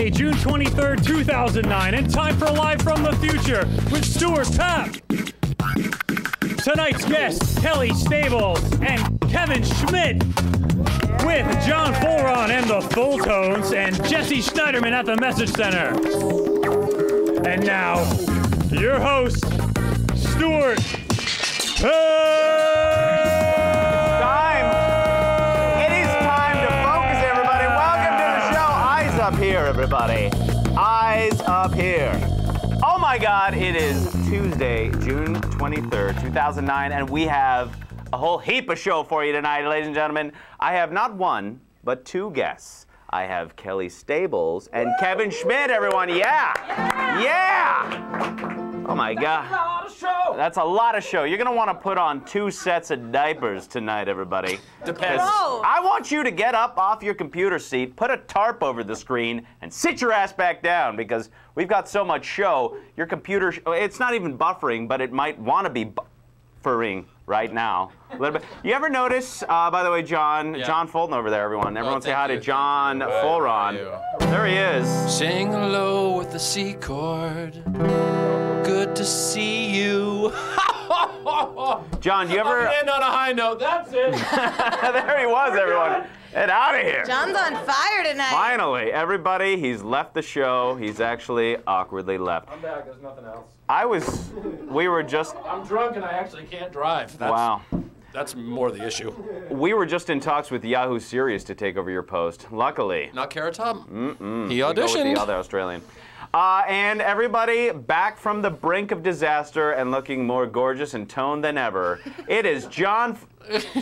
Tuesday, June 23rd, 2009, and time for Live from the Future with Stuart Papp. Tonight's guests, Kelly Stables and Kevin Schmidt, with John Fulron and the Full Tones, and Jesse Schneiderman at the Message Center. And now, your host, Stuart Papp. Everybody, eyes up here. Oh my God, it is Tuesday, June 23rd, 2009, and we have a whole heap of show for you tonight, ladies and gentlemen. I have not one, but two guests. I have Kelly Stables and Kevin Schmidt, everyone. Yeah! Oh my God. That's a lot of show. You're going to want to put on 2 sets of diapers tonight, everybody. Depends. I want you to get up off your computer seat, put a tarp over the screen, and sit your ass back down because we've got so much show. Your computer, it's not even buffering, but it might want to be buffering right now. A little bit. You ever notice, by the way, John Fulton over there, everyone. Everyone say hi to John Fulron. There he is. Sing low with the C chord. Good to see you. John, do you ever end on a high note? That's it. There he was, everyone. Get out of here. John's on fire tonight. Finally, everybody, he's left the show. He's actually awkwardly left. I'm back. There's nothing else. We were just. I'm drunk and I actually can't drive. Wow. That's more the issue. We were just in talks with Yahoo Serious to take over your post. Luckily. Not Carrot Top? He Go with auditioned. the other Australian. And everybody, back from the brink of disaster and looking more gorgeous and toned than ever, it is John.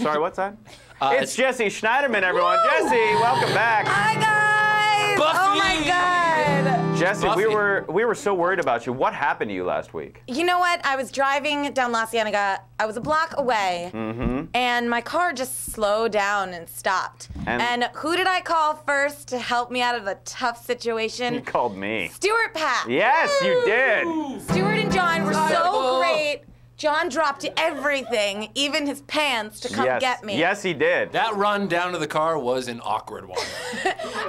Sorry, what's that? It's Jesse Schneiderman, everyone. Woo! Jesse, welcome back. Hi, guys. Buffy! Oh, my God. Jesse, Buffy. we were so worried about you. What happened to you last week? You know what? I was driving down La Cienega. I was a block away, and my car just slowed down and stopped. And who did I call first to help me out of a tough situation? You called me. Stuart Papp. Yes, you did. Stuart and John were so great. John dropped everything, even his pants, to come get me. Yes, he did. That run down to the car was an awkward one.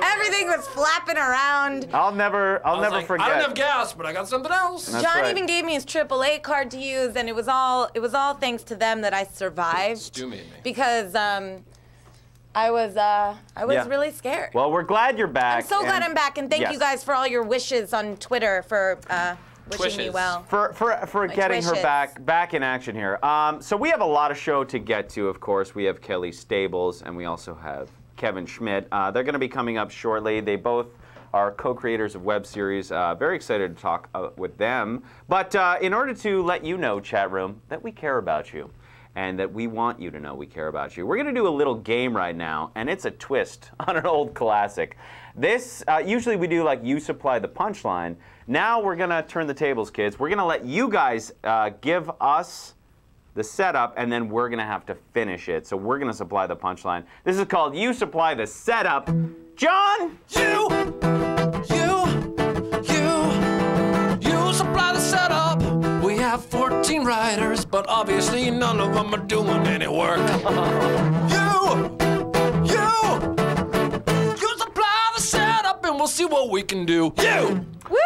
Everything was flapping around. I'll never forget. I don't have gas, but I got something else. That's John right. even gave me his AAA card to use, and it was all thanks to them that I survived. Stu made me. Because I was really scared. Well, we're glad you're back. I'm so glad I'm back, and thank you guys for all your wishes on Twitter for wishing me well. For getting her back in action here. So we have a lot of show to get to, of course. We have Kelly Stables, and we also have Kevin Schmidt. They're going to be coming up shortly. They both are co-creators of web series. Very excited to talk with them. But in order to let you know, chat room, that we care about you, and that we want you to know we care about you, we're going to do a little game right now, and it's a twist on an old classic. This, usually we do like you supply the punchline. Now we're going to turn the tables, kids. We're going to let you guys give us the setup, and then we're going to have to finish it. So we're going to supply the punchline. This is called You Supply the Setup. John? You supply the setup. We have 14 writers, but obviously none of them are doing any work. You supply the setup, and we'll see what we can do. You! Woo!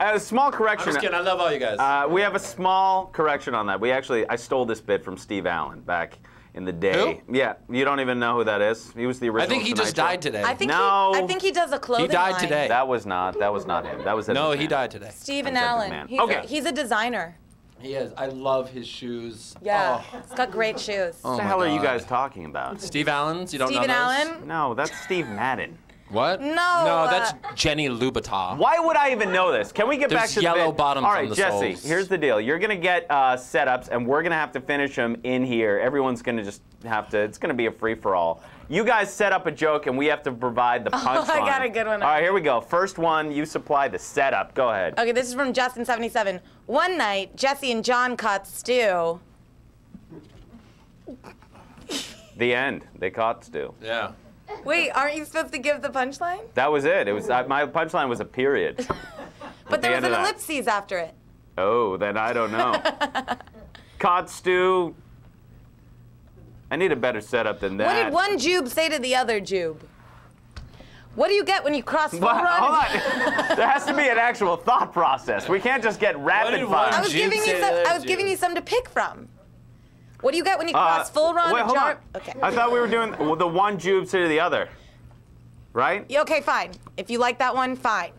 A small correction. I'm just kidding. I love all you guys. We have a small correction on that. I stole this bit from Steve Allen back in the day. Who? Yeah, you don't even know who that is. He was the original. I think he just died today. I think he does a clothing He died line. today. That was not him. That was No, Epic he Man. died today. Stephen Epic Allen. Man. He's a designer. He is. I love his shoes. Yeah, Oh. he's got great shoes. What the hell are you guys talking about? Steve Allen's? You don't Stephen know those? Allen? No, that's Steve Madden. What? No. No, that's Jenny Lubitau. Why would I even know this? Can we get back There's to the yellow bit? bottoms All right, on the Jesse, soles. here's the deal. You're going to get setups, and we're going to have to finish them in here. Everyone's going to just have to, it's going to be a free-for-all. You guys set up a joke, and we have to provide the punchline. I got a good one. All right, here we go. First one, you supply the setup. Go ahead. Okay, this is from Justin77. One night, Jesse and John caught Stu. The end. They caught Stu. Yeah. Wait, aren't you supposed to give the punchline? That was it. It was my punchline was a period. But there was end an of that. ellipses after it. Oh, then I don't know. Caught Stu. I need a better setup than that. What did one Jube say to the other Jube? What do you get when you cross full run? Hold on. There has to be an actual thought process. We can't just get rapid fire. I was giving you some to pick from. What do you get when you cross full run? Wait, hold on. Okay. I thought we were doing the one jube to the other. Right? Okay, fine. If you like that one, fine.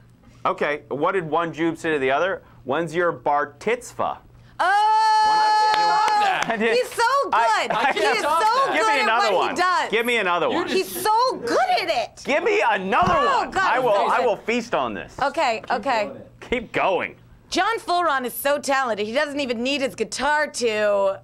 Okay. What did one jube say to the other? When's your bar titzvah? Oh! He's so good. He's so good Give me another at what one. he does. Give me another one. He's so good at it. Give me another one. God, I will feast on this. Okay, okay. Keep going. John Fulron is so talented. He doesn't even need his guitar to.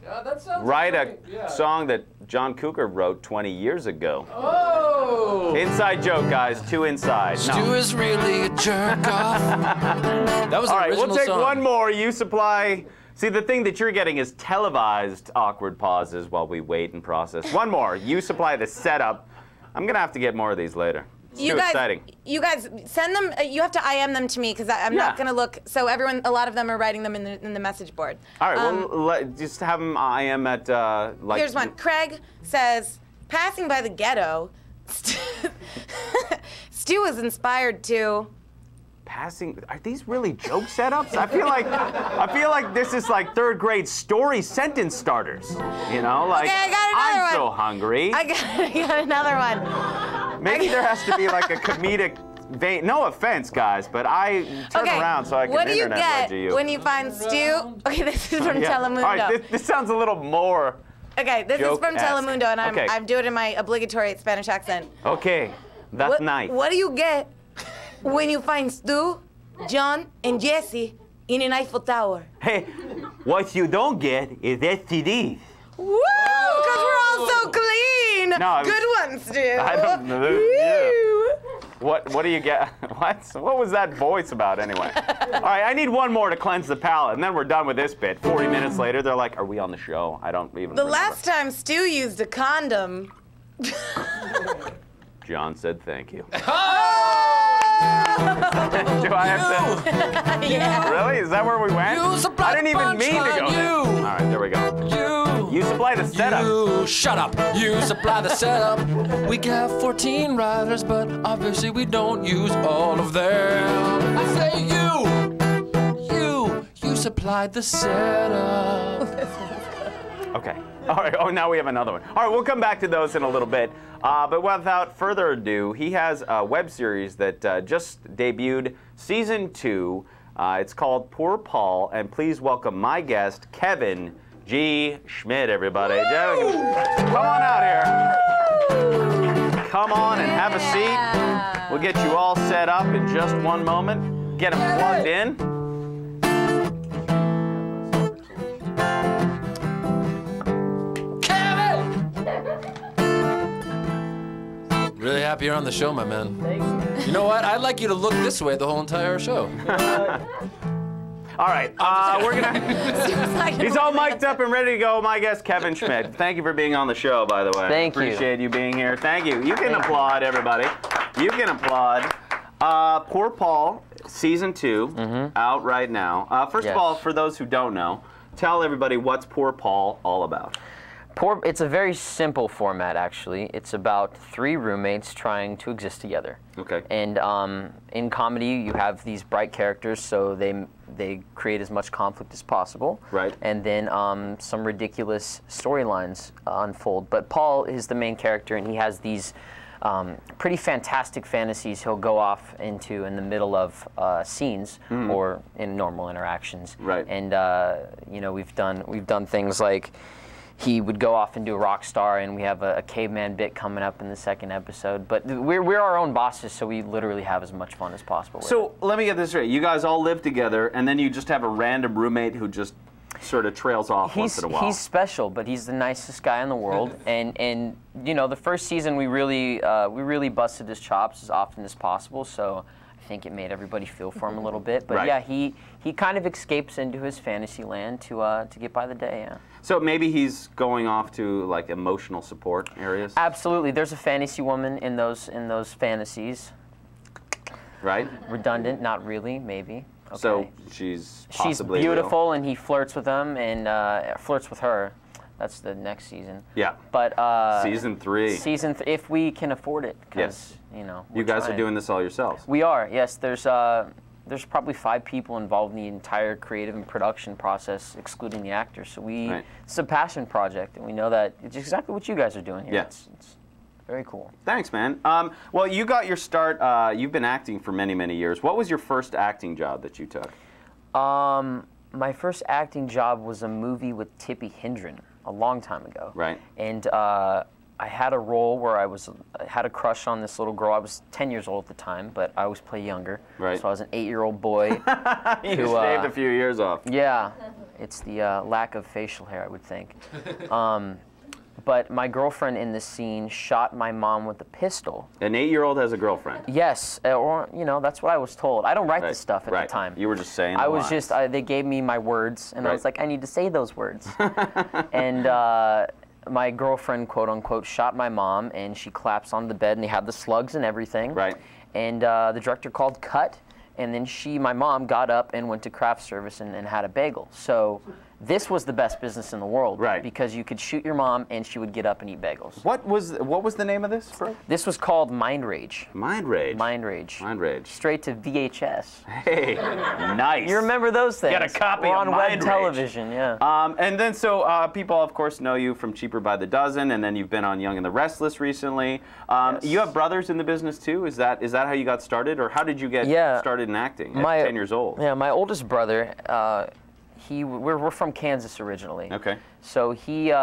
Yeah, that sounds Write great. a song that John Cougar wrote 20 years ago. Oh! Inside joke, guys. Too inside. Stu No. is really a jerk off. That was All the right, original we'll take song. one more. You supply. See, the thing that you're getting is televised awkward pauses while we wait and process. One more. You supply the setup. I'm gonna have to get more of these later. It's too exciting. You guys send them. You have to IM them to me because I'm not gonna look. So everyone, a lot of them are writing them in the message board. All right, well, just have them IM at like. Here's one. Craig says, passing by the ghetto, Stu was inspired to. Passing. Are these really joke setups? I feel like this is like third grade story sentence starters. You know, like Okay, I got another I'm one. so hungry. I got another one. Maybe there has to be like a comedic vein. No offense, guys, but I turn around so I can what do you internet get ledger you. when you find Stu? Okay, this is from Telemundo. All right, this sounds a little more. Okay, this is from joke-esque. Telemundo, and I'm doing it in my obligatory Spanish accent. Okay, that's nice. What do you get when you find Stu, John, and Jesse in an Eiffel Tower? Hey, what you don't get is STDs. Woo! Because we're all so clean. No, Good one, Stu. I don't know. Yeah. What do you get? What was that voice about anyway? All right, I need one more to cleanse the palate, and then we're done with this bit. 40 minutes later, they're like, "Are we on the show?" I don't even. The remember. last time Stu used a condom. John said thank you. Oh! Do I have to? Yeah. Really? Is that where we went? You supply I didn't even mean to go there. you. All right, there we go. You supply the setup. You shut up. You supply the setup. We got 14 riders, but obviously we don't use all of them. I say you supplied the setup. Okay. All right. Oh, now we have another one. All right, we'll come back to those in a little bit. But without further ado, he has a web series that just debuted, season 2. It's called Poor Paul, and please welcome my guest, Kevin G. Schmidt, everybody. Come on out here. Come on and have a seat. We'll get you all set up in just one moment. Get them plugged in. Really happy you're on the show, my man. Thanks. You know what? I'd like you to look this way the whole entire show. All right, we're gonna. He's all mic'd up and ready to go. My guest, Kevin Schmidt. Thank you for being on the show, by the way. Thank you. Appreciate you being here. Thank you. You can applaud, everybody. You can applaud. Poor Paul, season 2, out right now. First of all, for those who don't know, tell everybody what's Poor Paul all about. It's a very simple format, actually. It's about 3 roommates trying to exist together. Okay. And in comedy, you have these bright characters, so they create as much conflict as possible. Right. And then some ridiculous storylines unfold. But Paul is the main character, and he has these pretty fantastic fantasies he'll go off into in the middle of scenes or in normal interactions. Right. And you know, we've done things like. He would go off and do a rock star, and we have a caveman bit coming up in the 2nd episode. But we're our own bosses, so we literally have as much fun as possible with So let me get this straight. You guys all live together, and then you just have a random roommate who just sort of trails off once in a while. He's special, but he's the nicest guy in the world. and you know, the first season we really busted his chops as often as possible. So I think it made everybody feel for him a little bit. But Right. yeah, he kind of escapes into his fantasy land to get by the day. Yeah. So maybe he's going off to like emotional support areas. Absolutely, there's a fantasy woman in those fantasies. Right. Redundant, not really, maybe. Okay. So she's possibly beautiful, real. and he flirts with them and flirts with her. That's the next season. Yeah. But season 3. If we can afford it. Yes. You know. You guys are doing this all yourselves. We are. Yes. There's probably 5 people involved in the entire creative and production process, excluding the actors. So it's a passion project, and we know that it's exactly what you guys are doing here. Yeah. It's very cool. Thanks, man. Well, you got your start. You've been acting for many, many years. What was your first acting job that you took? My first acting job was a movie with Tippi Hedren a long time ago. Right. And I had a role where I had a crush on this little girl. I was 10 years old at the time, but I always play younger. Right. So I was an 8-year-old boy. You shaved a few years off. Yeah. It's the lack of facial hair, I would think. But my girlfriend in this scene shot my mom with a pistol. An 8-year-old has a girlfriend? Yes, or that's what I was told. I don't write this stuff at the time. You were just saying I was just, they gave me my words, and I was like, I need to say those words. And my girlfriend, quote unquote, shot my mom, and she collapsed on the bed, and they had the slugs and everything. Right. And the director called cut, and then my mom got up and went to craft service and had a bagel. So this was the best business in the world, right? Because you could shoot your mom and she would get up and eat bagels. What was the name of this, bro? This was called Mind Rage. Mind Rage. Mind Rage. Mind Rage. Straight to VHS. Hey, nice. You remember those things? Get a copy on of Mind web television, yeah. And then people of course know you from Cheaper by the Dozen, and then you've been on Young and the Restless recently. Yes. You have brothers in the business too. Is that how you got started, or how did you get started in acting at 10 years old? Yeah, my oldest brother. We're from Kansas originally. Okay. So he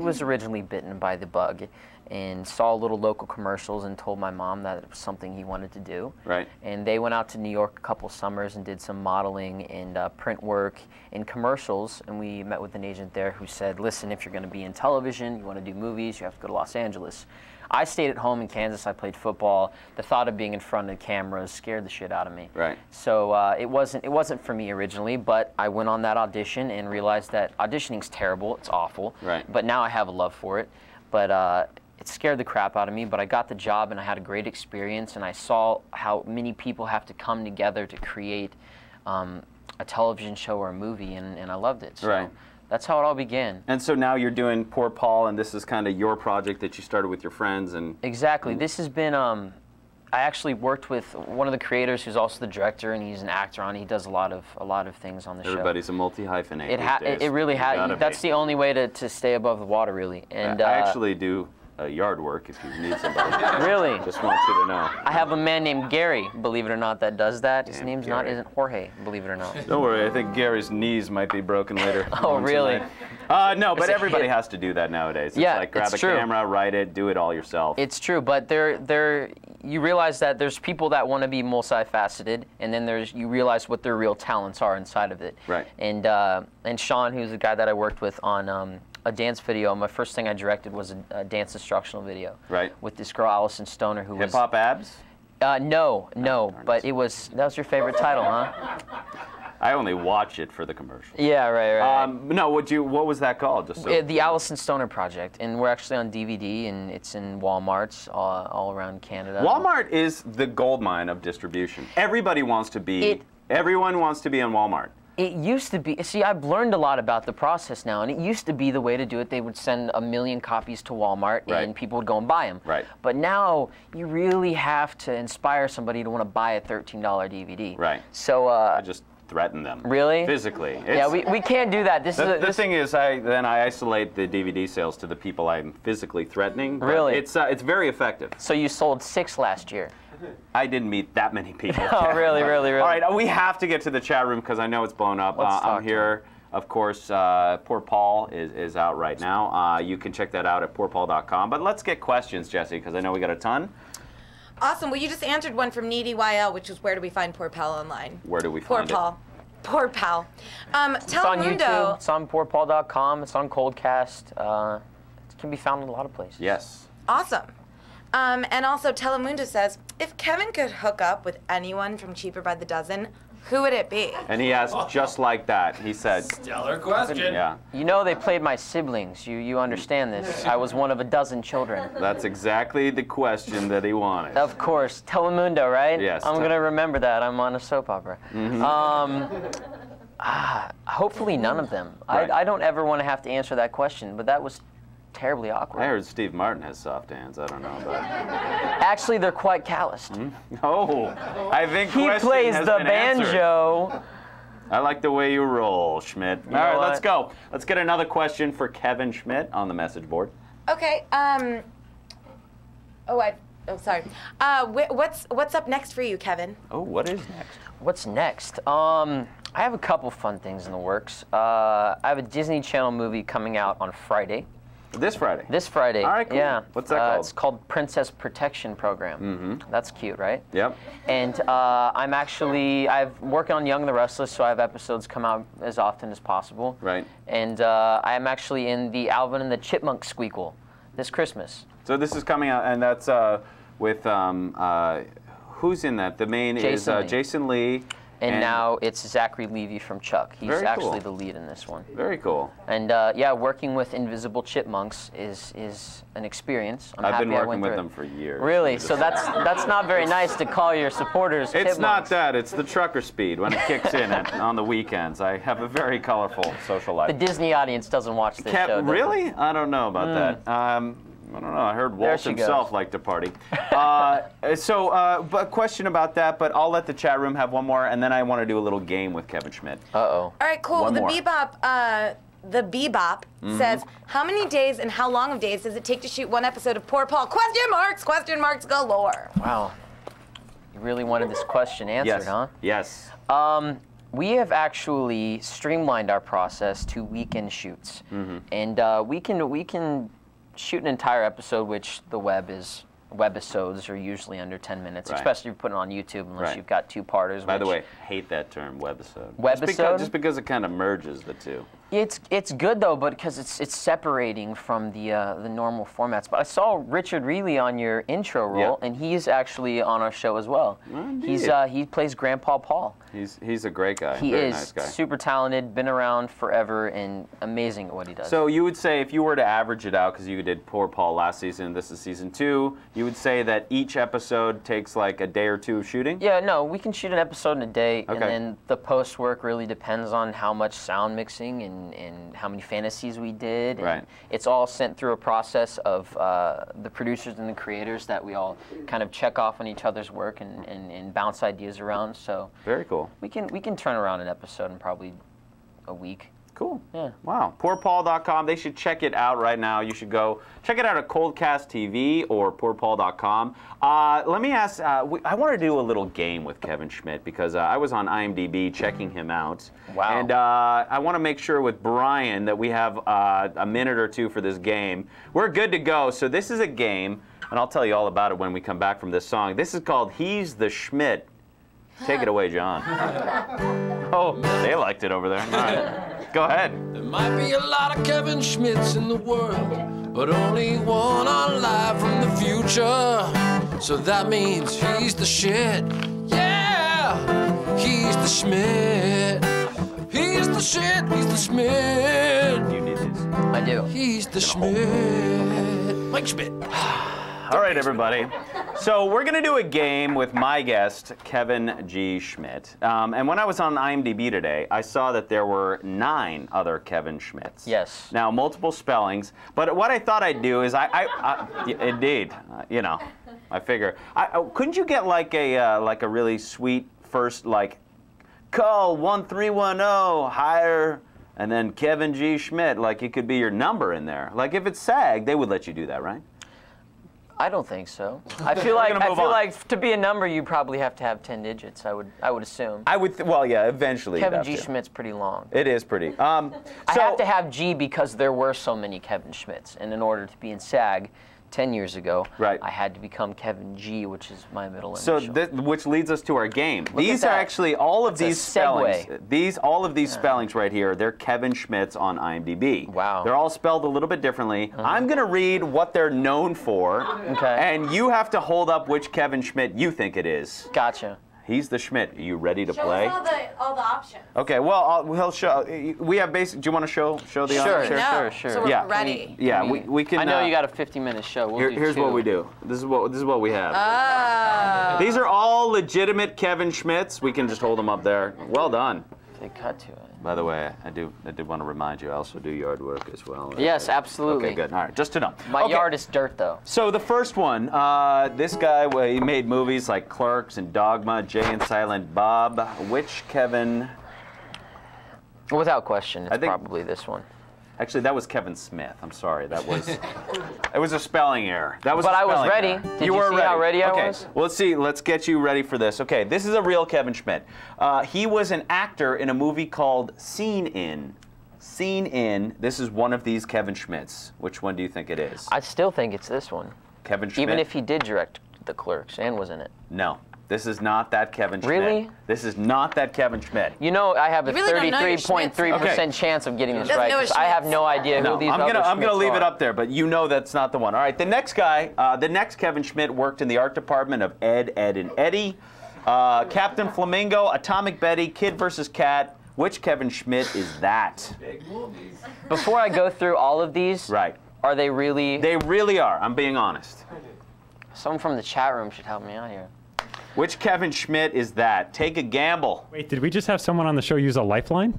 was originally bitten by the bug, and saw little local commercials and told my mom that it was something he wanted to do. Right. And they went out to New York a couple summers and did some modeling and print work in commercials. And we met with an agent there who said, "Listen, if you're going to be in television, you want to do movies, you have to go to Los Angeles." I stayed at home in Kansas. I played football. The thought of being in front of cameras scared the shit out of me. Right. So it wasn't for me originally, but I went on that audition and realized that auditioning's terrible. It's awful. Right. But now I have a love for it. But it scared the crap out of me. But I got the job and I had a great experience, and I saw how many people have to come together to create a television show or a movie, and I loved it. So, right. That's how it all began. And so now you're doing Poor Paul, and this is kind of your project that you started with your friends. And exactly. This has been, I actually worked with one of the creators who's also the director, and he's an actor on it. He does a lot of things on the show. Everybody's a multi-hyphenate these days. It really has. That's the only way to stay above the water, really. And I actually do yard work if you need somebody. Really? Just want you to know. I have a man named Gary, believe it or not, that does that. His name's isn't Jorge, believe it or not. Don't worry, I think Gary's knees might be broken later. Oh, really? No, but everybody has to do that nowadays. It's like grab a camera, write it, do it all yourself. It's true, but you realize that there's people that want to be multifaceted, and then you realize what their real talents are inside of it. Right. And Sean, who's the guy that I worked with on a dance video. My first thing I directed was a dance instructional video. Right. With this girl, Allison Stoner, who Hip Hop Abs? No, but that was your favorite title, huh? I only watch it for the commercial. Yeah, right. No, what was that called? Just so. The Allison Stoner Project, and we're actually on DVD, and it's in Walmarts all around Canada. Walmart is the goldmine of distribution. Everybody wants to be. Everyone wants to be in Walmart. It used to be, see, I've learned a lot about the process now, and it used to be the way to do it. They would send 1 million copies to Walmart, and people would go and buy them. Right. But now, you really have to inspire somebody to want to buy a $13 DVD. Right. So, I just threaten them. Really? Physically. Yeah, we can't do that. The thing is, I isolate the DVD sales to the people I'm physically threatening. Really? It's very effective. So you sold 6 last year. I didn't meet that many people. Oh, really? All right, we have to get to the chat room because I know it's blown up. I'm here. Of course, Poor Paul is out right now. You can check that out at poorpaul.com. But let's get questions, Jesse, because I know we got a ton. Awesome. Well, you just answered one from Needy YL, which is where do we find Poor Pal online? Where do we find it? Poor Pal. It's on YouTube. It's on poorpaul.com. It's on Coldcast. It can be found in a lot of places. Yes. Awesome. And also, Telemundo says, if Kevin could hook up with anyone from Cheaper by the Dozen, who would it be? And he asked just like that. He said, stellar question. Yeah. You know they played my siblings. You understand this. I was one of a dozen children. That's exactly the question that he wanted. Of course. Telemundo, right? Yes. I'm going to remember that. I'm on a soap opera. Mm-hmm. Hopefully none of them. Right. I don't ever want to have to answer that question, but that was terribly awkward. I heard Steve Martin has soft hands. I don't know about. Actually, they're quite calloused. Oh, I think He question plays has the been answered. banjo. I like the way you roll, Schmidt. All right, let's go. Let's get another question for Kevin Schmidt on the message board. Okay. Sorry. What's up next for you, Kevin? Oh, what is next? What's next? I have a couple fun things in the works. I have a Disney Channel movie coming out on Friday. This Friday. This Friday. All right, cool. Yeah. What's that called? It's called Princess Protection Program. Mm-hmm. That's cute, right? Yep. And I'm working on Young and the Restless, so I have episodes come out as often as possible. Right. And I'm actually in the Alvin and the Chipmunk squeakquel this Christmas. So this is coming out, and that's with who's in that? The main is Jason Lee. And now it's Zachary Levi from Chuck. He's Very actually cool. the lead in this one. Very cool. And yeah, working with invisible chipmunks is an experience. I've been working with them for years. Really? So that's not very nice to call your supporters It's chipmunks. not that. It's the trucker speed when it kicks in on the weekends. I have a very colorful social life. The Disney audience doesn't watch this show. does it? Really? I don't know about that. I don't know. I heard Walt himself liked to party. But a question about that, but I'll let the chat room have one more, and then I want to do a little game with Kevin Schmidt. Uh-oh. All right, cool. One The more. Bebop says, how many days and how long of days does it take to shoot one episode of Poor Paul? Question marks galore. Wow. You really wanted this question answered, huh? Yes. We have actually streamlined our process to weekend shoots. And we can shoot an entire episode, which the webisodes are usually under 10 minutes, Right. especially if you put it on YouTube, unless Right. you've got two-parters. By the way, hate that term, webisode. Webisode? Just because it kind of merges the two. It's good though, but because it's separating from the normal formats. But I saw Richard Reilly on your intro role, and he's actually on our show as well. He plays Grandpa Paul. He's a great guy. He Very is nice guy. super talented, been around forever, and amazing at what he does. So you would say, if you were to average it out, because you did Poor Paul last season, this is season 2, you would say that each episode takes like a day or two of shooting? Yeah, no, we can shoot an episode in a day, Okay. and then the post work really depends on how much sound mixing and how many fantasies we did. And Right. it's all sent through a process of the producers and the creators that we all kind of check off on each other's work and bounce ideas around. So Very cool. we can turn around an episode in probably a week. Cool. Yeah. Wow. PoorPaul.com. They should check it out right now. You should go check it out at Coldcast TV or PoorPaul.com. Let me ask, I want to do a little game with Kevin Schmidt because I was on IMDb checking him out. Wow. And I want to make sure with Brian that we have a minute or two for this game. We're good to go. So this is a game, and I'll tell you all about it when we come back from this song. This is called He's the Schmidt. Take it away, John. Oh, they liked it over there. All right. Go ahead. There might be a lot of Kevin Schmidts in the world, but only one alive from the future. So that means he's the shit. Yeah, he's the Schmidt. He's the shit. He's the Schmidt. You need these. I do. He's the Schmidt. Mike Schmidt. All right, everybody. So we're going to do a game with my guest, Kevin G. Schmidt. And when I was on IMDb today, I saw that there were 9 other Kevin Schmidts. Yes. Now, multiple spellings. But what I thought I'd do is, indeed, you know, I figure. Couldn't you get like a really sweet first, like, call 1310, higher, and then Kevin G. Schmidt, like it could be your number in there. Like if it's SAG, they would let you do that, right? I don't think so. I feel like to be a number, you probably have to have 10 digits. I would assume. Well, yeah, eventually. Kevin G. Schmidt's pretty long. It is pretty. I have to have G because there were so many Kevin Schmidts, and in order to be in SAG 10 years ago, right. I had to become Kevin G, which is my middle initial. So, which leads us to our game. These are actually all of these spellings. All of these spellings right here, they're Kevin Schmidts on IMDb. Wow. They're all spelled a little bit differently. I'm going to read what they're known for, and you have to hold up which Kevin Schmidt you think it is. Gotcha. He's the Schmidt. Are you ready to play? Show us all the options. Okay. Well, he'll show. We have basic. Do you want to show the Sure. So we're ready. Yeah, we can. I know you got a 50-minute show. Here's what we do. This is what we have. These are all legitimate Kevin Schmidts. We can just hold them up there. Well done. They cut to it. By the way, I did want to remind you, I also do yard work as well. Yes, absolutely. Okay, good. All right, just to know. My yard is dirt, though. So the first one, this guy, he made movies like Clerks and Dogma, Jay and Silent Bob. Which Kevin? Without question, it's probably this one. Actually, that was Kevin Smith. I'm sorry. That was it was a spelling error. That was. But I was ready. Did you see how ready I was? Well, let's see. Let's get you ready for this. Okay, this is a real Kevin Schmidt. He was an actor in a movie called Scene In. Scene In. This is one of these Kevin Schmidts. Which one do you think it is? I still think it's this one. Kevin Schmidt. Even if he did direct The Clerks and was in it. No. This is not that Kevin Schmidt. Really? This is not that Kevin Schmidt. You know, I have a really 33.3% chance of getting this right. know 'Cause I have no idea who these other Schmidts I'm gonna leave it are. up there, but you know that's not the one. All right, the next guy, the next Kevin Schmidt worked in the art department of Ed, Edd and Eddy, Captain Flamingo, Atomic Betty, Kid vs. Cat. Which Kevin Schmidt is that? Before I go through all of these, Right. are they really? They really are. I'm being honest. Someone from the chat room should help me out here. Which Kevin Schmidt is that? Take a gamble. Wait, did we just have someone on the show use a lifeline?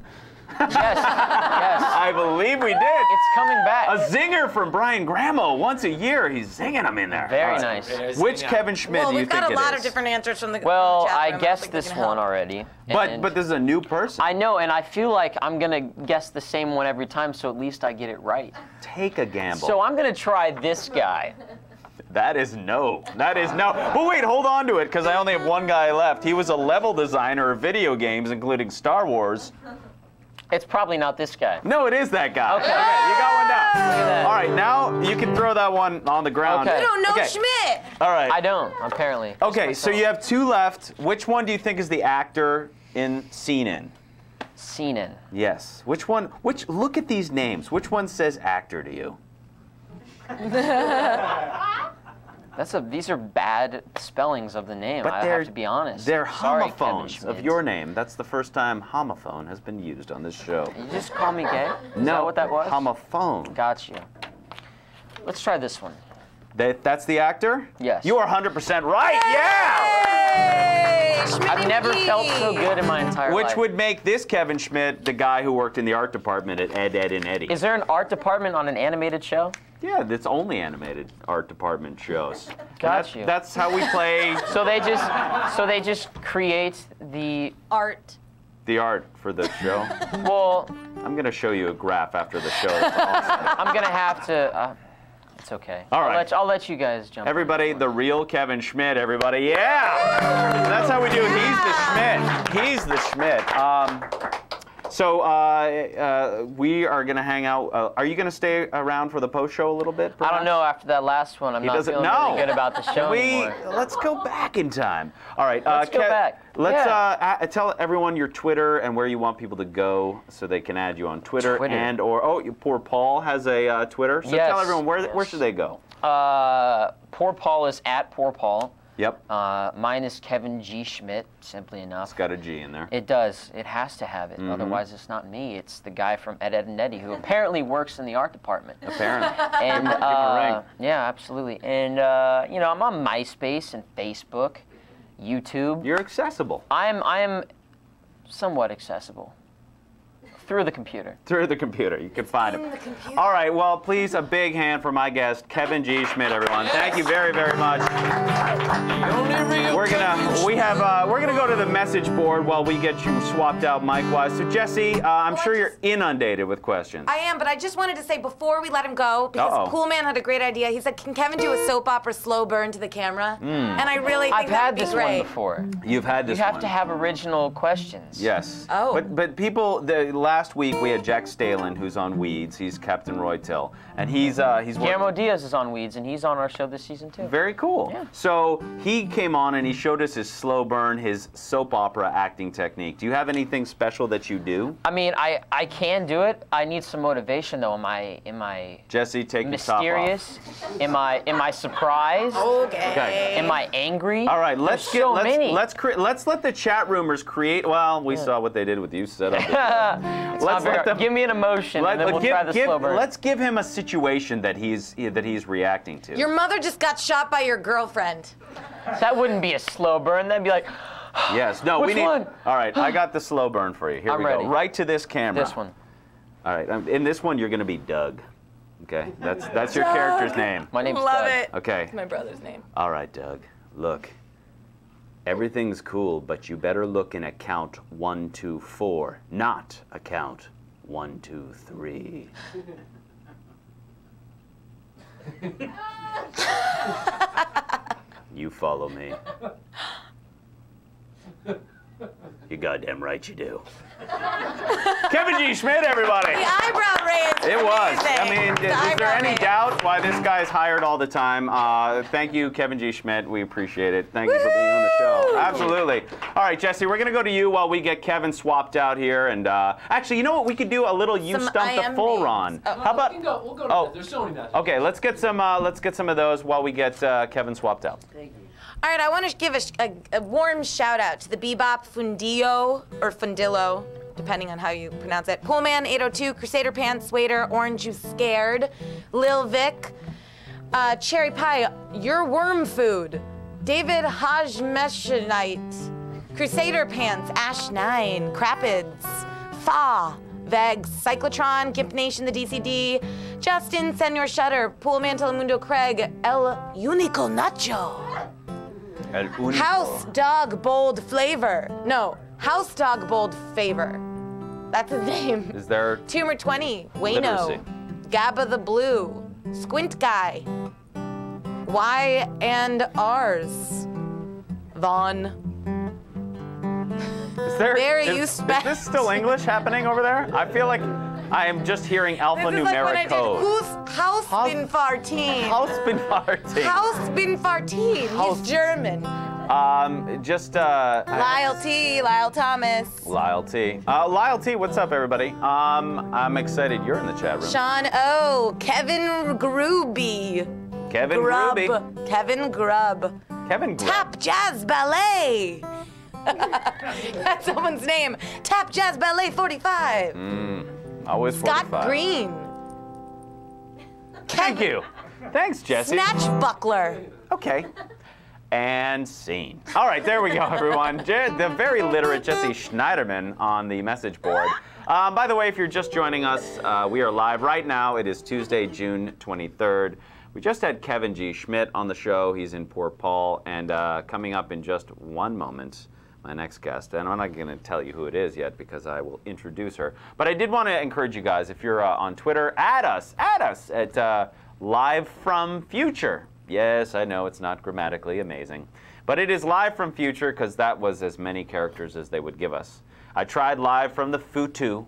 Yes, yes. I believe we did. It's coming back. A zinger from Brian Gramo. Once a year, he's zinging them in there. Very All nice. Which Kevin Schmidt Well, do you we've think got it a lot is? of different answers from the Well, chat I room. guessed think we this can one help. already. But this is a new person. I know, and I feel like I'm going to guess the same one every time, so at least I get it right. Take a gamble. So I'm going to try this guy. That is no. That is no. But wait, hold on to it, because I only have one guy left. He was a level designer of video games, including Star Wars. It's probably not this guy. No, it is that guy. Okay. You got one down. Look at that. All right, now you can throw that one on the ground. Okay. You don't know Okay. Schmidt. All right. I don't, apparently. Okay, so you have two left. Which one do you think is the actor in Scene In? Scene In. Yes. Which one? Look at these names. Which one says actor to you? These are bad spellings of the name. I have to be honest. They're Sorry, Kevin homophones Schmidt. of your name. That's the first time homophone has been used on this show. You just call me gay? Is No, that what that was? homophone. Got you. Let's try this one. That's the actor? Yes. You are 100% right. Yeah! Hey, Schmidt I've never felt so good in my entire life. Which would make this Kevin Schmidt the guy who worked in the art department at Ed, Edd and Eddy. Is there an art department on an animated show? Yeah, that's only animated art department shows. Got you. That's how we play So they just create the Art. the art for the show. well. I'm going to show you a graph after the show. It's awesome. I'm gonna have to. It's okay. All right. I'll let you guys jump. Everybody, the real Kevin Schmidt, everybody. Yeah! That's how we do it. He's the Schmidt. So we are going to hang out. Are you going to stay around for the post show a little bit? I don't know. After that last one, I'm not feeling really good about the show anymore. Let's go back in time. All right. Let's go back. Let's tell everyone your Twitter and where you want people to go so they can add you on Twitter. Or poor Paul has a Twitter. So tell everyone where should they go. Poor Paul is at Poor Paul. Yep. Mine is Kevin G. Schmidt, simply enough. It's got a G in there. It does. It has to have it. Otherwise, it's not me. It's the guy from Ed, Edd and Eddy who apparently works in the art department. Apparently. And Give him a ring. yeah, absolutely. And I'm on MySpace and Facebook, YouTube. You're accessible. I am somewhat accessible. Through the computer. Through the computer. You can find him. All right. Well, please, a big hand for my guest, Kevin G. Schmidt, everyone. Thank you very, very much. We're gonna go to the message board while we get you swapped out mic-wise. So, Jesse, I'm sure you're inundated with questions. I am, but I just wanted to say before we let him go, because Cool Man had a great idea. He said, "Can Kevin do a soap opera slow burn to the camera?" And I really think I've had this great. one before. You've had this You have one. to have original questions. Yes. Oh. But people, last week we had Jack Stalin, who's on Weeds. He's Captain Roy Till, and he's Guillermo Diaz is on Weeds, and he's on our show this season too. Very cool. Yeah. So he came on and he showed us his slow burn, his soap opera acting technique. Do you have anything special that you do? I mean, I can do it. I need some motivation though. Am I Jesse, take your top off. mysterious? Am I surprised? Okay. Am I angry? All right, let's let the chat roomers create. Well, we saw what they did with you set up. Give me an emotion, and then we'll try the slow burn. Let's give him a situation that he's reacting to. Your mother just got shot by your girlfriend. That wouldn't be a slow burn. That'd be like, Yes. No, Which we need. one? All right, I got the slow burn for you. Here I'm we ready. go. Right to this camera. This one. All right. In this one, you're going to be Doug. Okay. That's your character's name. My name's Love Doug. it. Okay. It's my brother's name. All right, Doug. Look. Everything's cool, but you better look in account 1, 2, 4, not account 1, 2, 3. You follow me. You goddamn right you do. Kevin G. Schmidt, everybody. The eyebrow raise. It was. Amazing. I mean, The is there eyebrow any raise. doubt why this guy's hired all the time? Thank you, Kevin G. Schmidt. We appreciate it. Thank you for being on the show. Woo! Absolutely. All right, Jesse, we're going to go to you while we get Kevin swapped out here. And actually, you know what? We could do a little You Some Stump the IM Full names. Ron. Oh. How about? We'll go to Oh. that. There's so many matches. Okay, let's get some of those while we get Kevin swapped out. All right, I want to give a warm shout out to the Bebop Fundillo, or Fundillo, depending on how you pronounce it. Poolman 802, Crusader Pants, Waiter, Orange You Scared, Lil Vic, Cherry Pie, Your Worm Food, David Hajmeshanite, Crusader Pants, Ash 9, Crapids, Fa, Vegs, Cyclotron, Gimp Nation, the DCD, Justin, Senor Shutter, Poolman Telemundo Craig, El Unico Nacho. El Único. House Dog Bold Flavor. No, House Dog Bold Favor. That's his name. Is there? Tumor 20, Wayno, Literacy. Gabba the Blue, Squint Guy, Y and R's, Vaughn. Is there? Very is used this still English happening over there? I feel like I am just hearing This is like when I alphanumeric did code. Who's House bin Fartin? House bin farting. House bin Fartin. House- He's German. Lyle T, Lyle Thomas. Lyle T. Lyle T, what's up, everybody? I'm excited you're in the chat room. Sean O, Kevin Gruby. Kevin Grub. Ruby. Kevin Grubb. Kevin Grubb. Tap Jazz Ballet. That's someone's name. Tap Jazz Ballet 45. Always Scott 45. Green. Thank you. Thanks, Jesse. Snatch Buckler. Okay. And scene. All right, there we go, everyone. The very literate Jesse Schneiderman on the message board. By the way, if you're just joining us, we are live right now. It is Tuesday, June 23rd. We just had Kevin G. Schmidt on the show. He's in Port Paul. And coming up in just one moment, my next guest. And I'm not going to tell you who it is yet because I will introduce her. But I did want to encourage you guys, if you're on Twitter, add us at Live From Future. Yes, I know it's not grammatically amazing. But it is Live From Future because that was as many characters as they would give us. I tried Live From the Futu.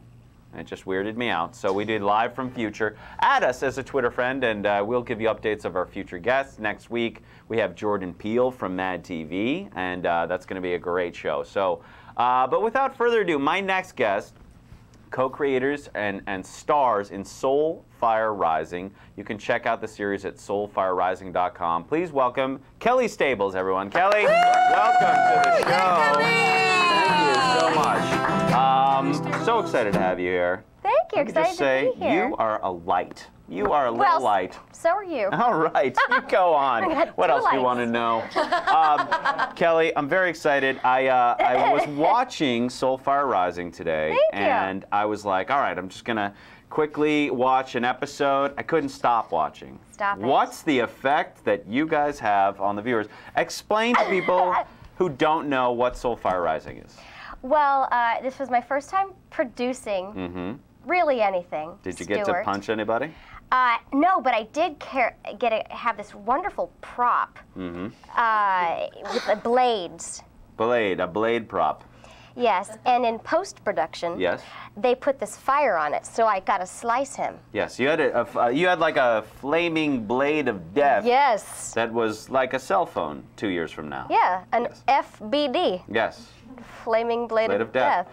It just weirded me out. So we did Live From Future. Add us as a Twitter friend, and we'll give you updates of our future guests. Next week, we have Jordan Peele from Mad TV, and that's going to be a great show. So, but without further ado, my next guest, co-creators and stars in Soul Fire Rising. You can check out the series at soulfirerising.com. Please welcome Kelly Stables, everyone. Kelly, welcome to the show. Thank you so much. So excited to have you here. Thank you. Let me just say, Excited to be here. you are a light. You are a little light. So are you. All right, you go on. I got What two else do you want to know? Kelly, I'm very excited. I was watching Soul Fire Rising today, Thank you. and I was like, all right, I'm just going to quickly watch an episode. I couldn't stop watching. Stop it. What's the effect that you guys have on the viewers? Explain to people who don't know what Soul Fire Rising is. Well, this was my first time producing really anything. Did you get to Stuart. punch anybody? No, but I did have this wonderful prop with the blades. A blade prop. Yes, and in post-production, Yes. they put this fire on it, so I got to slice him. Yes, you had like a flaming blade of death. Yes. That was like a cell phone 2 years from now. Yeah, an Yes. FBD, Yes. flaming blade Blade of death.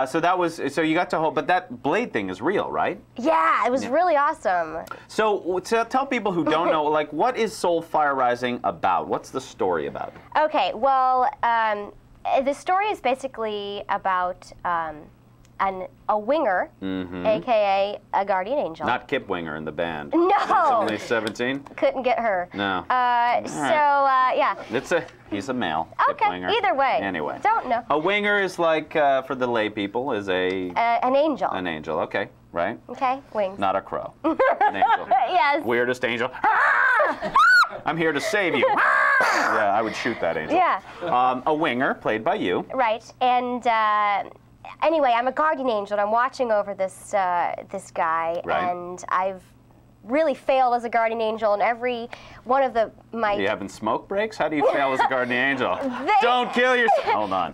So you got to hold, but that blade thing is real, right? Yeah, it was really awesome. So to tell people who don't know, like, what is Soul Fire Rising about? What's the story about? Okay, well, the story is basically about a winger, a.k.a. a guardian angel. Not Kip Winger in the band. No. She's only 17? Couldn't get her. No. Yeah. He's a male. Kip Okay, Winger. either way. Anyway. Don't know. A winger is like, for the lay people, is an angel. an angel. Okay, right? Okay, wings. Not a crow. An angel. Yes. Weirdest angel. I'm here to save you. Yeah, I would shoot that angel. Yeah. A winger, played by you. Right, and anyway, I'm a guardian angel, and I'm watching over this this guy, Right. and I've really failed as a guardian angel, and every one of my You having smoke breaks? How do you fail as a guardian angel? Don't kill yourself. Hold on.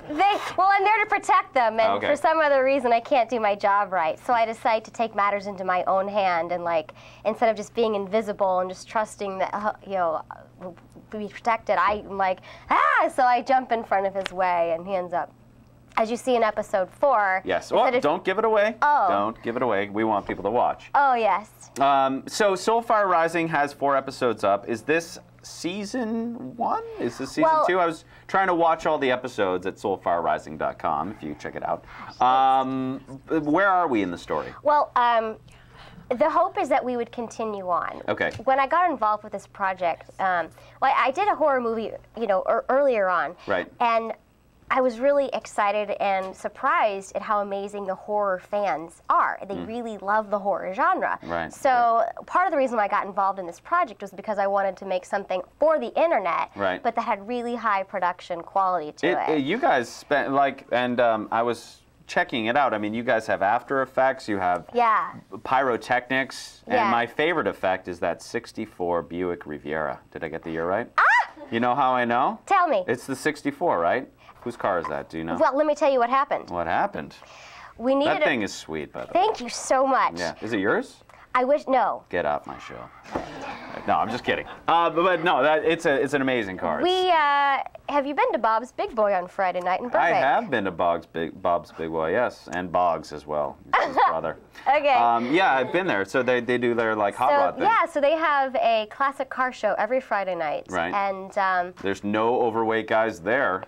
Well, I'm there to protect them, and Okay. for some other reason, I can't do my job right. So I decide to take matters into my own hand, and like instead of just being invisible and just trusting that we'll be protected, I'm like so I jump in front of his way, and he ends up. As you see in episode 4. Yes. Oh, don't give it away. Oh. Don't give it away. We want people to watch. Oh, yes. So Soulfire Rising has 4 episodes up. Is this season 1? Is this season 2? I was trying to watch all the episodes at soulfirerising.com if you check it out. Where are we in the story? Well, the hope is that we would continue on. Okay. When I got involved with this project, I did a horror movie, earlier on. Right. And I was really excited and surprised at how amazing the horror fans are. They really love the horror genre. Right. So part of the reason why I got involved in this project was because I wanted to make something for the internet, Right. but that had really high production quality to it. You guys spent I was checking it out. I mean, you guys have After Effects, you have pyrotechnics, and my favorite effect is that 64 Buick Riviera. Did I get the year right? You know how I know? Tell me. It's the 64, right? Whose car is that? Do you know? Well, let me tell you what happened. What happened? We needed That thing is sweet, by the way. Thank you so much. Yeah. Is it yours? I wish, no. Get off my show. No, I'm just kidding. But no, it's an amazing car. Have you been to Bob's Big Boy on Friday night in Burbank? I have been to Bob's Big Boy, yes, and Boggs as well, his brother. Okay. Yeah, I've been there. So they do their hot rod thing. Yeah, so they have a classic car show every Friday night. Right. And there's no overweight guys there.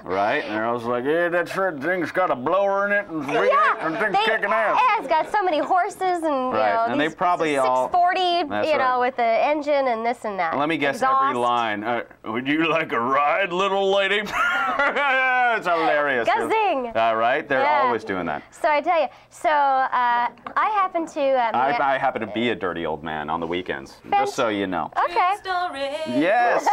Right? And I was like, yeah, that thing's got a blower in it and and thing's kicking ass. Yeah, it's got so many horses and Right. And they probably all 640, with the engine and this and that. Let me guess Exhaust. every line. Would you like a ride, little lady? It's hilarious. Guzzing. Right? They're always doing that. So I tell you, I happen to... I happen to be a dirty old man on the weekends, just so you know. Okay. Yes.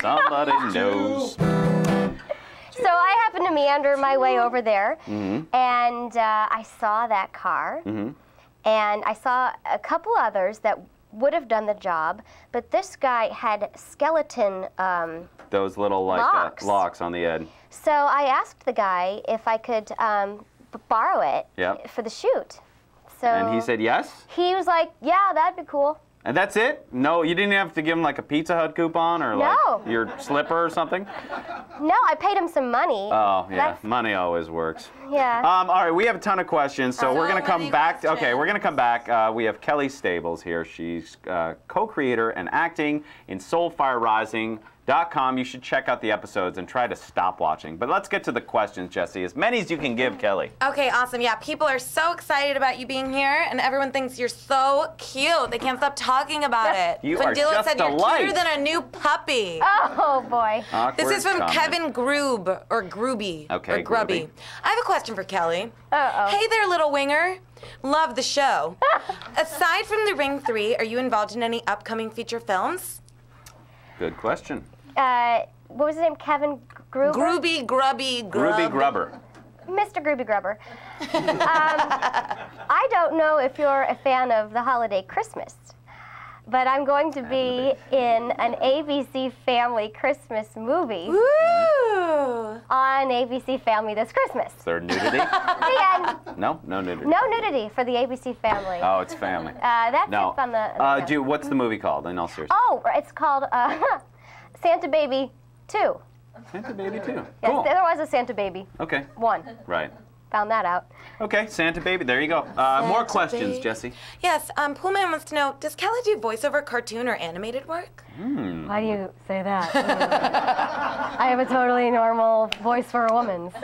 Somebody knows. So I happened to meander my way over there, and I saw that car, and I saw a couple others that would have done the job, but this guy had skeleton those little locks on the end. So I asked the guy if I could borrow it for the shoot. So and he said yes? He was like, yeah, that'd be cool. And that's it? No, you didn't have to give him like a Pizza Hut coupon or like your slipper or something? No, I paid him some money. Oh, yeah. Money always works. Yeah. All right, we have a ton of questions, so we're going to come back. Okay, we're going to come back. We have Kelly Stables here. She's co-creator and acting in Soulfire Rising. .com. You should check out the episodes and try to stop watching. But let's get to the questions, Jesse. As many as you can give, Kelly. Okay, awesome. Yeah, people are so excited about you being here, and everyone thinks you're so cute. They can't stop talking about it. You are just said a you're light. cuter than a new puppy. Oh, boy. This is from Kevin Groob, or Grooby, okay, or Grubby. Grooby. I have a question for Kelly. Uh-oh. Hey there, little winger. Love the show. Aside from the Ring 3, are you involved in any upcoming feature films? Good question. What was his name? Kevin Gruber? Grooby, Grubby, Grub. Groovy Grubber. Mr. Grooby Grubber. I don't know if you're a fan of the holiday Christmas, but I'm going to be in an ABC Family Christmas movie on ABC Family this Christmas. Is there nudity? The end. No nudity. No nudity for the ABC Family. Oh, it's family. That's no. it on the What's the movie called? In all seriousness. Oh, it's called Santa Baby 2. Santa Baby 2. Yes, Cool. there was a Santa Baby Okay. 1. Right. Found that out. Okay, Santa Baby. There you go. More questions, Jesse. Yes, Poolman wants to know, does Kelly do voiceover cartoon or animated work? Why do you say that? I have a totally normal voice for a woman, so...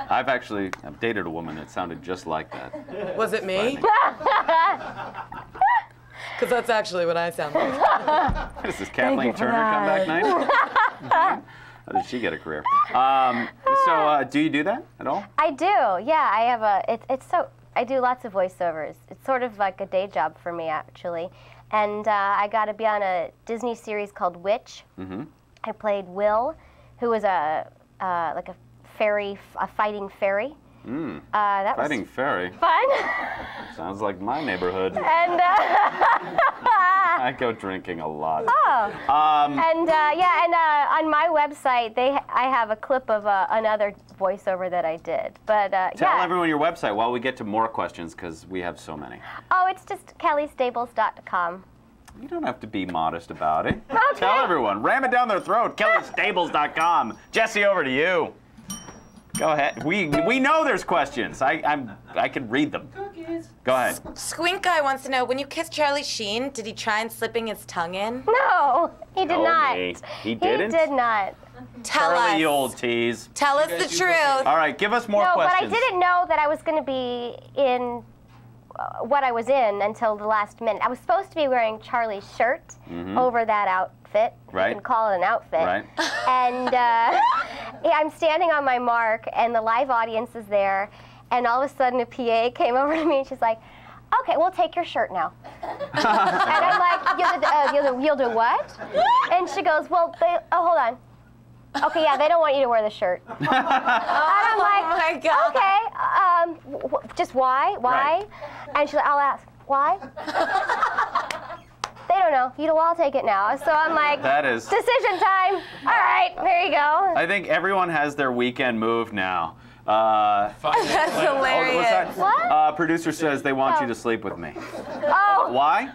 I've dated a woman that sounded just like that. Was it me? Because that's actually what I sound like. What is this, Kathleen Turner comeback night? How did she get a career? Do you do that at all? I do. Yeah, I have I do lots of voiceovers. It's sort of like a day job for me, actually. And I got to be on a Disney series called Witch. Mm-hmm. I played Will, who was like a fairy, a fighting fairy. That Fighting was fairy. fun. Sounds like my neighborhood. And I go drinking a lot. on my website, I have a clip of another voiceover that I did. But Tell everyone your website while we get to more questions, because we have so many. Oh, it's just kellystables.com. You don't have to be modest about it. Okay. Tell everyone. Ram it down their throat. kellystables.com. Jesse, over to you. Go ahead. We know there's questions. I can read them. Cookies. Go ahead. Squink Guy wants to know, when you kissed Charlie Sheen, did he try and slipping his tongue in? No, he did not. He didn't? He did not. Tell Charlie, us. you old tease. Tell us the truth. All right, give us more No, questions. but I didn't know that I was going to be in what I was in until the last minute. I was supposed to be wearing Charlie's shirt over that outfit. Right. You can call it an outfit. Right. And I'm standing on my mark, and the live audience is there, and all of a sudden a PA came over to me, and she's like, "Okay, we'll take your shirt now." And I'm like, you'll do what? And she goes, "Well, hold on. Okay, yeah, they don't want you to wear the shirt." And I'm like, oh my God. "Okay, just why? Why?" Right. And she's like, "I'll ask, why?" They don't know. I'll take it now. So I'm like, That is- decision time. All right, there you go. I think everyone has their weekend move now. That's hilarious. What's that? What? Producer says they want you to sleep with me. Oh, Why?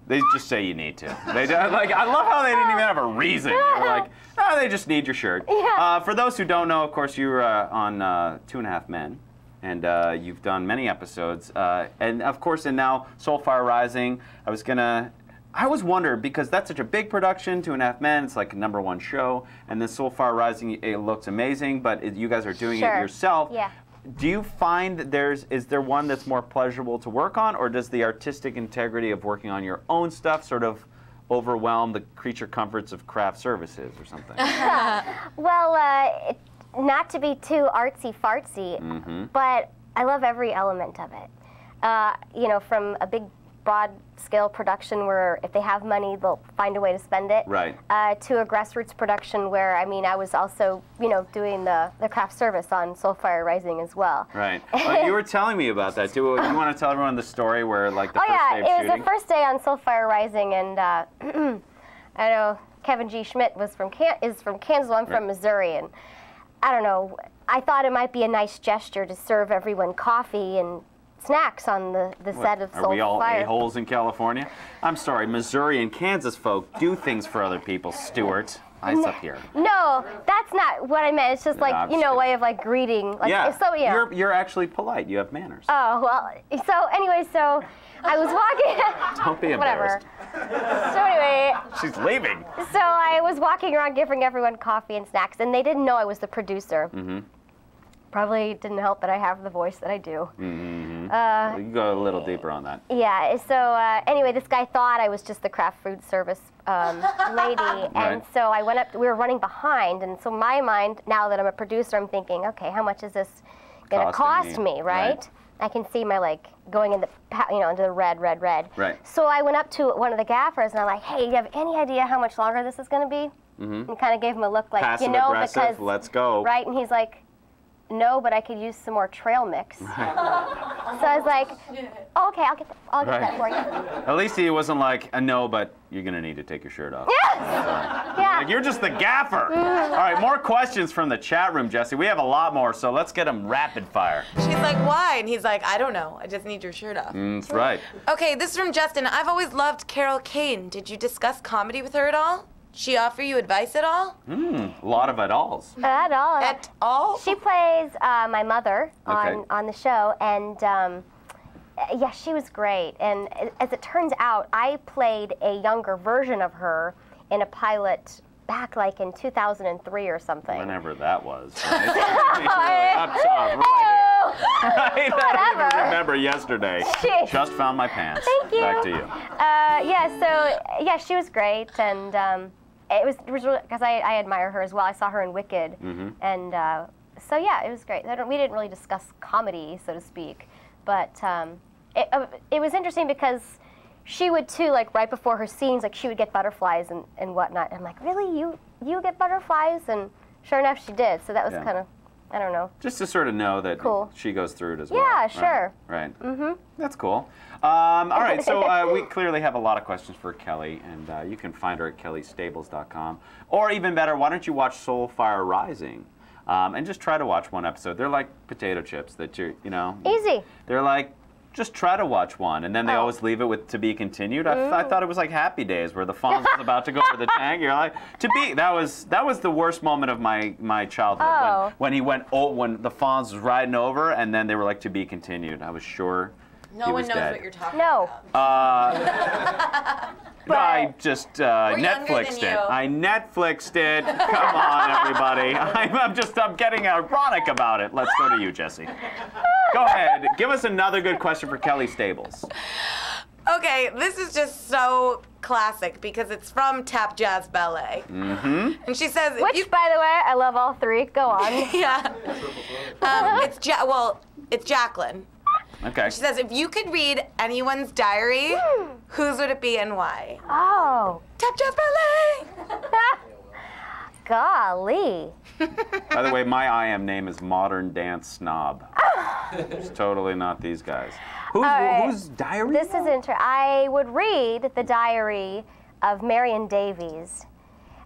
They just say you need to. They don't, like. I love how they didn't even have a reason. They were like, "Oh, they just need your shirt." Yeah. For those who don't know, of course, you were on 2.5 Men, and you've done many episodes. And of course, and now Soulfire Rising. I was wondering, because that's such a big production, 2.5 Men. It's like a #1 show, and then Soulfire Rising. It looks amazing, but you guys are doing it yourself. Yeah. Do you find that is there one that's more pleasurable to work on, or does the artistic integrity of working on your own stuff sort of overwhelm the creature comforts of craft services or something? Well, not to be too artsy-fartsy, but I love every element of it. From a big, broad-scale production where if they have money, they'll find a way to spend it. Right. To a grassroots production where, I was also, doing the craft service on Soulfire Rising as well. Right. You were telling me about that. Do you want to tell everyone the story where, like, the first day of it shooting? was the first day on Soulfire Rising, and I know Kevin G. Schmidt is from Kansas. Well, I'm from Missouri, and I don't know. I thought it might be a nice gesture to serve everyone coffee and snacks on the set of Soulfire. Are we all a-holes in California? I'm sorry, Missouri and Kansas folk do things for other people, Stuart. Ice up here. No, that's not what I meant. It's just like, a way of like greeting. Like, Yeah. So, yeah. You're actually polite. You have manners. Oh, well, so anyway, so I was walking. Don't be embarrassed. Whatever. So anyway. She's leaving. So I was walking around giving everyone coffee and snacks, and they didn't know I was the producer. Mm-hmm. Probably didn't help that I have the voice that I do. Mm-hmm. You can go a little deeper on that. Yeah, so anyway, this guy thought I was just the craft food service lady, and so I went up, we were running behind, and so my mind, now that I'm a producer, I'm thinking, okay, how much is this going to cost me, right? I can see my, going in the, into the red. Right. So I went up to one of the gaffers, and I'm like, hey, do you have any idea how much longer this is going to be? Mm-hmm. And kind of gave him a look like, Passive-aggressive, because, let's go. Right, and he's like, no, but I could use some more trail mix. Right. So I was like, oh, okay, I'll get that for you. At least he wasn't like, no, but you're going to need to take your shirt off. Yes! Yeah. Like, you're just the gaffer. All right, more questions from the chat room, Jesse. We have a lot more, so let's get them rapid fire. She's like, why? And he's like, I don't know. I just need your shirt off. That's right. Okay, this is from Justin. I've always loved Carol Kane. Did you discuss comedy with her at all? She offer you advice at all? A lot of it-alls. At all. At all? She plays my mother on the show, and yeah, she was great. And as it turns out, I played a younger version of her in a pilot back like in 2003 or something. Whenever that was. Right? Up top, right here. Right? I don't even remember yesterday. Jeez. Just found my pants. Thank you. Back to you. Yeah, she was great, and it was because I admire her as well. I saw her in Wicked, and so yeah, it was great. We didn't really discuss comedy, so to speak, but it was interesting because she would too, like right before her scenes, like she would get butterflies and whatnot. I'm like, really, you get butterflies? And sure enough, she did. So that was kind of, I don't know. Just to sort of know that she goes through it as well. Yeah, sure. Right. That's cool. All right, so we clearly have a lot of questions for Kelly, and you can find her at kellystables.com. Or even better, why don't you watch Soulfire Rising? And just try to watch one episode. They're like potato chips that you know. Easy. They're like, just try to watch one, and then they always leave it with "to be continued." I thought it was like Happy Days, where the Fonz was about to go over the tank. You're like, that was the worst moment of my childhood when he went when the Fonz was riding over, and then they were like, "to be continued." I was sure no one knows dead. what you're talking about. No, I just Netflixed it. I Netflixed it. Come on, everybody. I'm getting ironic about it. Let's go to you, Jesse. Go ahead. Give us another good question for Kelly Stables. Okay, this is just so classic because it's from Tap Jazz Ballet. And she says, which, by the way, I love all three. Go on. Yeah. It's Jacqueline. Okay. She says, if you could read anyone's diary, whose would it be and why? Oh. Tap Jazz Ballet! Golly. By the way, my IM name is Modern Dance Snob. It's totally not these guys. Whose diary? This is I would read the diary of Marion Davies.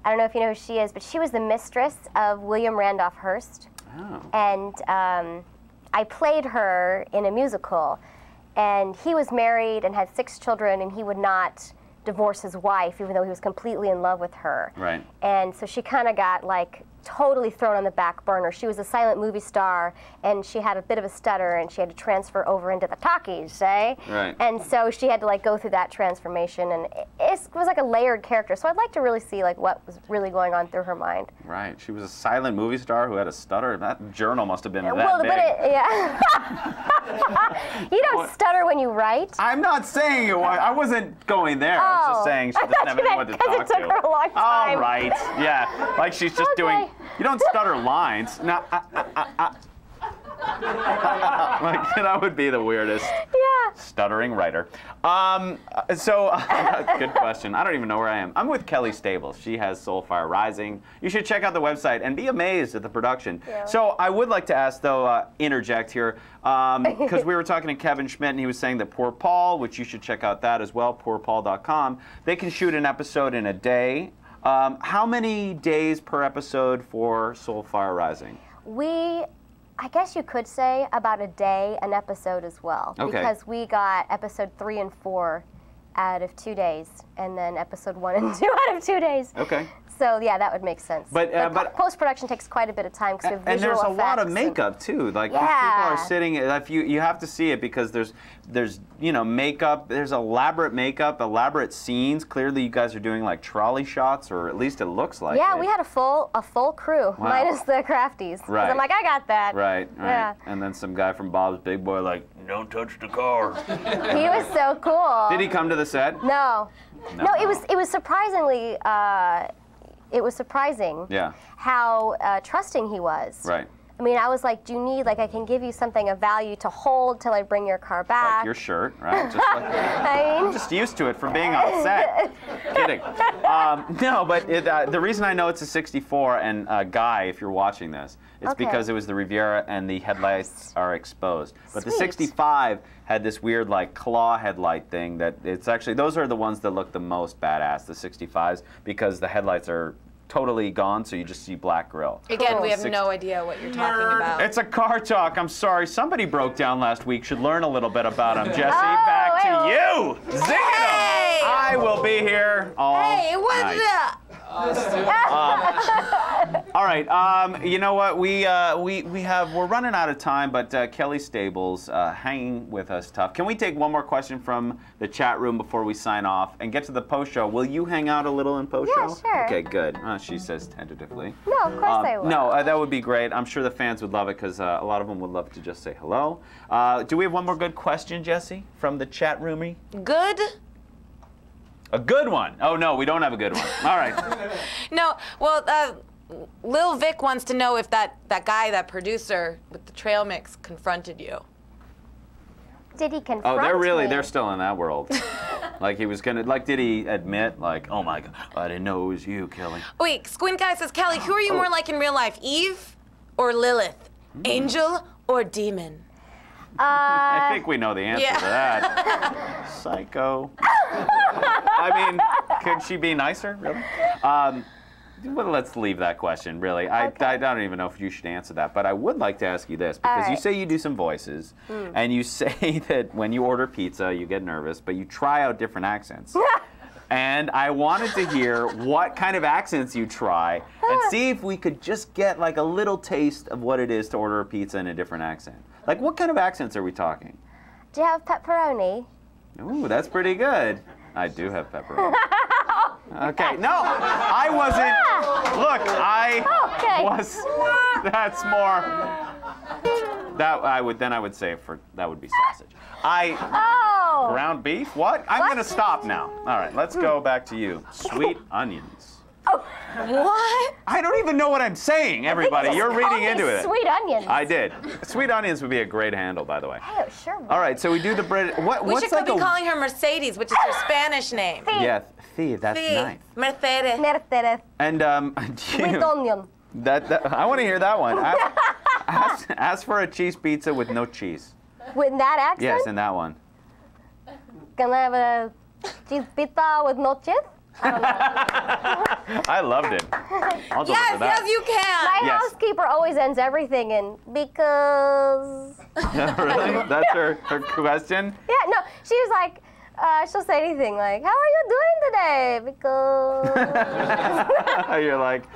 I don't know if you know who she is, but she was the mistress of William Randolph Hearst. Oh. And I played her in a musical, and he was married and had 6 children, and he would not divorce his wife, even though he was completely in love with her. Right. And so she kind of got like totally thrown on the back burner. She was a silent movie star, and she had a bit of a stutter, and she had to transfer over into the talkies, say. Right. And so she had to like go through that transformation, and it was like a layered character. So I'd like to really see like what was really going on through her mind. Right. She was a silent movie star who had a stutter. That journal must have been that big. Yeah. You don't stutter when you write. I'm not saying it was. I wasn't going there. I was just saying she doesn't have anyone to talk to. It took her a long time. All right. Yeah. Like she's just doing. You don't stutter lines. No. Like, that would be the weirdest. Yeah. Stuttering writer. Good question. I don't even know where I am. I'm with Kelly Stables. She has Soulfire Rising. You should check out the website and be amazed at the production. Yeah. So I would like to ask, though, interject here, because we were talking to Kevin Schmidt, and he was saying that Poor Paul, which you should check out that as well, poorpaul.com, they can shoot an episode in a day. How many days per episode for Soulfire Rising? I guess you could say about a day an episode as well. Okay. Because we got episode 3 and 4 out of 2 days, and then episode 1 and 2 out of 2 days. Okay. So yeah, that would make sense. But post-production takes quite a bit of time because we have visual effects. And there's a lot of effects makeup too. Like these people are sitting. If you have to see it because there's makeup. There's elaborate makeup, elaborate scenes. Clearly, you guys are doing like trolley shots, or at least it looks like. Yeah, it. We had a full crew minus the crafties. Right. I'm like, I got that. Right. Yeah. And then some guy from Bob's Big Boy like, don't touch the car. He was so cool. Did he come to the set? No. It was surprisingly. It was surprising how trusting he was. Right. I mean, I was like, do you need, like, I can give you something of value to hold till I bring your car back. Like your shirt, right? Just like, I'm just used to it from being on set. Kidding. No, but the reason I know it's a 64, and Guy, if you're watching this, it's because it was the Riviera and the headlights are exposed. But the 65 had this weird, like, claw headlight thing that it's actually, those are the ones that look the most badass, the 65s, because the headlights are totally gone, so you just see black grill. Again, we have no idea what you're talking about. It's a car talk. I'm sorry. Somebody broke down last week. Should learn a little bit about him. Jesse, back to you. Zing it. I will be here all night. What's up? All right. You know what? We're running out of time, but Kelly Stables hanging with us tough. Can we take one more question from the chat room before we sign off and get to the post show? Will you hang out a little in post show? Yeah, sure. Okay, good. She says tentatively. No, of course I will. No, that would be great. I'm sure the fans would love it because a lot of them would love to just say hello. Do we have one more good question, Jesse, from the chat roomy? Good? A good one. Oh no, we don't have a good one. All right. No. Well, Lil Vic wants to know if that guy, that producer with the trail mix, confronted you. Did he confront they're still in that world. Like he was gonna, did he admit, oh my God, I didn't know it was you, Kelly. Wait, Squint Guy says, Kelly, who are you more like in real life, Eve or Lilith? Angel or demon? I think we know the answer to that. Psycho. I mean, could she be nicer, really? Well, let's leave that question, really. Okay. I don't even know if you should answer that, but I would like to ask you this, because you say you do some voices, and you say that when you order pizza, you get nervous, but you try out different accents. And I wanted to hear what kind of accents you try, and see if we could just get a little taste of what it is to order a pizza in a different accent. What kind of accents are we talking? Do you have pepperoni? Ooh, that's pretty good. I do have pepperoni. Okay, no, I wasn't. Look, was. That's more. I would say that would be sausage. Ground beef? What? I'm gonna stop now. All right, let's go back to you. Sweet onions. Oh. What? I don't even know what I'm saying, everybody. You're reading into it. Sweet onions. I did. Sweet onions would be a great handle, by the way. Oh, sure. All right, so we do the bread. We should be calling her Mercedes, which is her Spanish name. Yeah, that's nice. Mercedes. Mercedes. And Sweet onion. I want to hear that one. Ask for a cheese pizza with no cheese. With that accent? Yes, in that one. Can I have a cheese pizza with no cheese? I loved it. Yes, you can. My housekeeper always ends everything in because. Really? That's her question? Yeah, no. She was like, she'll say anything like, "How are you doing today?" Because. You're like.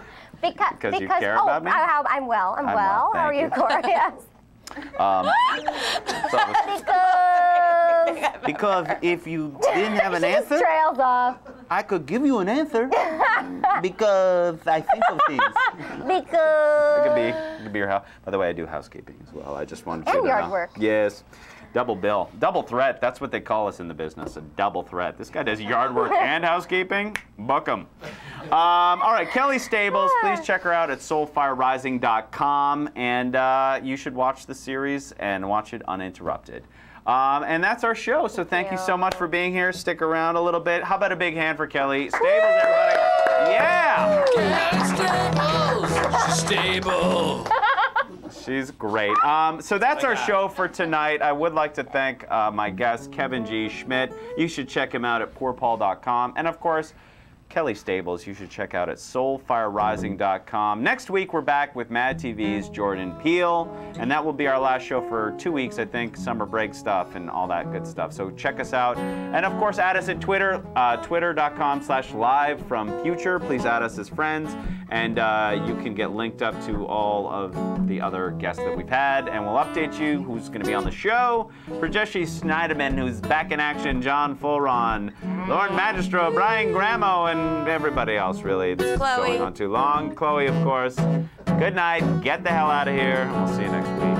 Because you care about me? I'm well. I'm well. How are you, Corey? Yes. Because if you didn't have an answer, trails off. I could give you an answer because I think of things. Because It could be your house. By the way, I do housekeeping as well. I just wanted to say and yard work. Yes. Double bill. Double threat. That's what they call us in the business, a double threat. This guy does yard work and housekeeping. Book him. All right, Kelly Stables, please check her out at soulfirerising.com. And you should watch the series and watch it uninterrupted. And that's our show. So thank you so much for being here. Stick around a little bit. How about a big hand for Kelly Stables, everybody? Yeah! Kelly Stables. She's stable. She's great. So that's our show for tonight. I would like to thank my guest, Kevin G. Schmidt. You should check him out at poorpaul.com. And of course, Kelly Stables, you should check out at soulfirerising.com. Next week, we're back with Mad TV's Jordan Peele, and that will be our last show for 2 weeks, I think, summer break stuff and all that good stuff. So check us out. And of course, add us at Twitter, twitter.com/livefromfuture. Please add us as friends, and you can get linked up to all of the other guests that we've had, and we'll update you who's going to be on the show. For Jesse Schneiderman, who's back in action, John Fulron, Lauren Magistro, Brian Gramo, and everybody else, really. This is going on too long. Chloe, of course. Good night. Get the hell out of here. And we'll see you next week.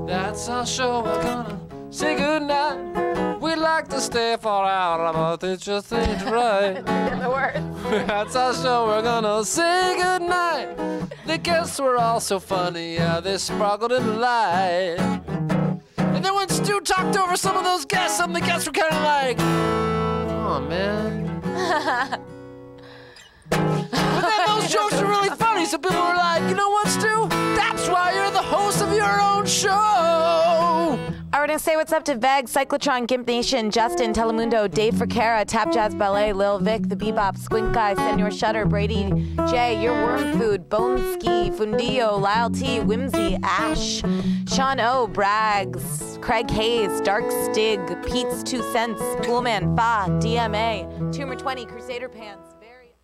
That's our show. We're gonna say goodnight. We'd like to stay for an hour, but it just ain't right. The word. That's our show. We're gonna say goodnight. The guests were all so funny. Yeah, they sparkled in the light. And then when Stu talked over some of those guests, some of the guests were kind of like, "Oh man." But then those jokes are really funny, so people were like, "You know what, Stu? That's why you're the host of your own show." All right, and say what's up to Veg, Cyclotron, Gimp Nation, Justin, Telemundo, Dave Fricara, Tap Jazz Ballet, Lil Vic, The Bebop, Squint Guy, Senor Shutter, Brady, Jay, Your Worm Food, Bone Ski, Fundio, Lyle T, Whimsy, Ash, Sean O, Braggs, Craig Hayes, Dark Stig, Pete's 2 Cents, Poolman, Fa, DMA, Tumor 20, Crusader Pants, Very...